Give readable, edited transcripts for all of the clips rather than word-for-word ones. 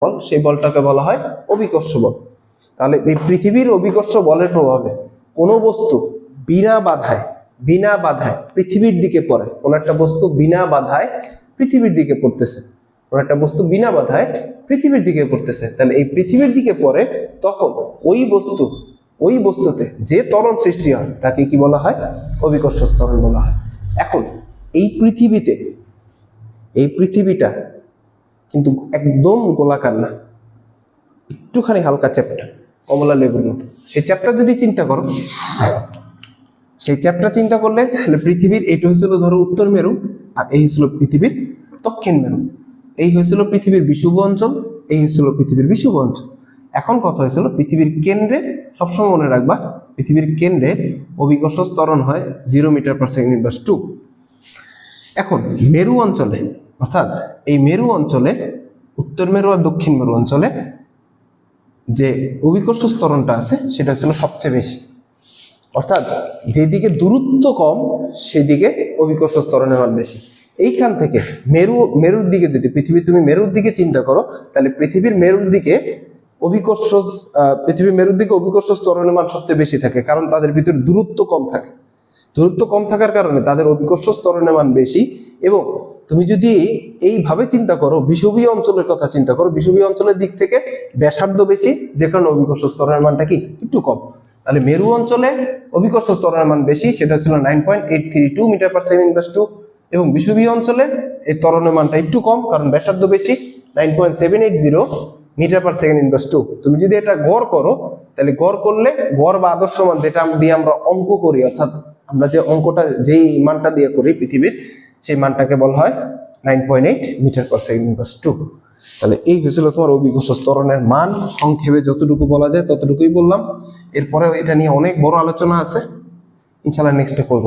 বল, সেই বলটাকে বলা হয় অভিকর্ষ বল। তাহলে এই পৃথিবীর অভিকর্ষ বলের প্রভাবে কোনো বস্তু বিনা বাধায় পৃথিবীর দিকে পড়ে, কোন একটা বস্তু বিনা বাধায় পৃথিবীর দিকে পড়তেছে, কোন একটা বস্তু বিনা বাধায় পৃথিবীর দিকে পড়তেছে, তাহলে এই পৃথিবীর দিকে পড়ে, তখন ওই বস্তুতে যে ত্বরণ সৃষ্টি হয় তাকে কি বলা হয়? অভিকর্ষ ত্বরণ বলা হয়। এখন এই পৃথিবীটা কিন্তু একদম গোলাকার না, একটুখানি হালকা চ্যাপ্টা, কমলা লেবুর মতো। সেই চ্যাপ্টা যদি চিন্তা করো, তাহলে পৃথিবীর এইটা হয়েছিল ধরো উত্তর মেরু, আর এই হয়েছিল পৃথিবীর দক্ষিণ মেরু, এই হয়েছিল পৃথিবীর বিষুব অঞ্চল, এই হয়েছিল পৃথিবীর বিষুব অঞ্চল। এখন কথা হয়েছিল পৃথিবীর কেন্দ্রে, সবসময় মনে রাখবা, পৃথিবীর কেন্দ্রে অভিকর্ষ ত্বরণ হয় 0 মিটার/সেকেন্ড/2। এখন মেরু অঞ্চলে, অর্থাৎ এই মেরু অঞ্চলে, উত্তর মেরু আর দক্ষিণ মেরু অঞ্চলে যে অভিকর্ষ ত্বরণটা আছে সেটা ছিল সবচেয়ে বেশি, অর্থাৎ যেদিকে দূরত্ব কম সেদিকে অভিকর্ষ ত্বরণের মান বেশি। এইখান থেকে মেরুর দিকে, যদি তুমি মেরুর দিকে চিন্তা করো, তাহলে পৃথিবীর মেরুর দিকে অভিকর্ষ ত্বরণের মান সবচেয়ে বেশি থাকে, কারণ তাদের ভিতরে দূরত্ব কম থাকে। দূরত্ব কম থাকার কারণে তাদের অভিকর্ষ ত্বরণের মান বেশি। এবং তুমি যদি এইভাবে চিন্তা করো, বিষুবীয় অঞ্চলের কথা চিন্তা করো, বিষুবীয় অঞ্চলের দিক থেকে ব্যাসার্ধ বেশি, যে কারণে অভিকর্ষ ত্বরণের মানটা কি একটু কম। তাহলে মেরু অঞ্চলে অভিকর্ষ ত্বরণের মান বেশি, সেটা ছিল 9.832 মিটার/সেকেন্ড/2, এবং বিষুবীয় অঞ্চলে এই ত্বরণের মানটা একটু কম, কারণ ব্যাসার্ধ বেশি, 9.780 মিটার/সেকেন্ড/2। তুমি যদি এটা গড় করো, তাহলে গড় করলে গড় বা আদর্শ মান, যেটা দিয়ে আমরা অঙ্ক করি, অর্থাৎ আমরা যে অঙ্কটা যেই মানটা দিয়ে করি পৃথিবীর, সেই মানটাকে বলা হয় 9.8 মিটার/সেকেন্ড/2। তাহলে এই হয়েছিল তোমার অভিকর্ষ ত্বরণের মান। সংক্ষেপে যতটুকু বলা যায় ততটুকুই বললাম, এরপরে এটা নিয়ে অনেক বড় আলোচনা আছে, ইনশাল্লাহ নেক্সটে করব,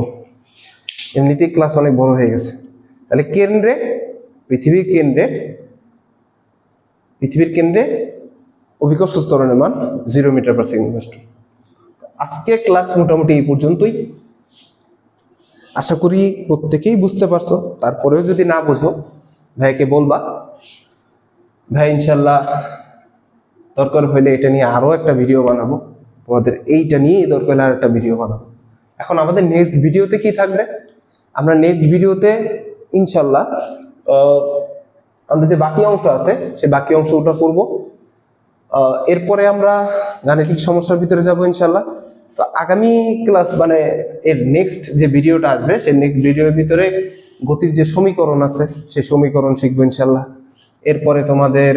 এমনিতেই ক্লাস অনেক বড় হয়ে গেছে। তাহলে পৃথিবীর কেন্দ্রে অভিকর্ষ ত্বরণের মান 0 মিটার/সেকেন্ড/2। আজকে ক্লাস মোটামুটি এই পর্যন্তই। আশা করি প্রত্যেকেই বুঝতে পারছো। তারপরেও যদি না বুঝো, ভাইকে বলবা, ভাই ইনশাল্লাহ দরকার হইলে এটা নিয়ে আরো একটা ভিডিও বানাবো, তোমাদের এইটা নিয়ে দরকার হলে আর একটা ভিডিও বানাবো। এখন আমাদের নেক্সট ভিডিওতে কি থাকবে? আমরা নেক্সট ভিডিওতে ইনশাল্লাহ আমাদের যে বাকি অংশ আছে সেই বাকি অংশটা করব। এরপরে আমরা গাণিতিক সমস্যার ভিতরে যাব ইনশাল্লাহ। তো আগামী ক্লাস, মানে এর নেক্সট যে ভিডিওটা আসবে, সেই নেক্সট ভিডিওর ভিতরে গতির যে সমীকরণ আছে সেই সমীকরণ শিখবো ইনশাল্লাহ। এরপরে তোমাদের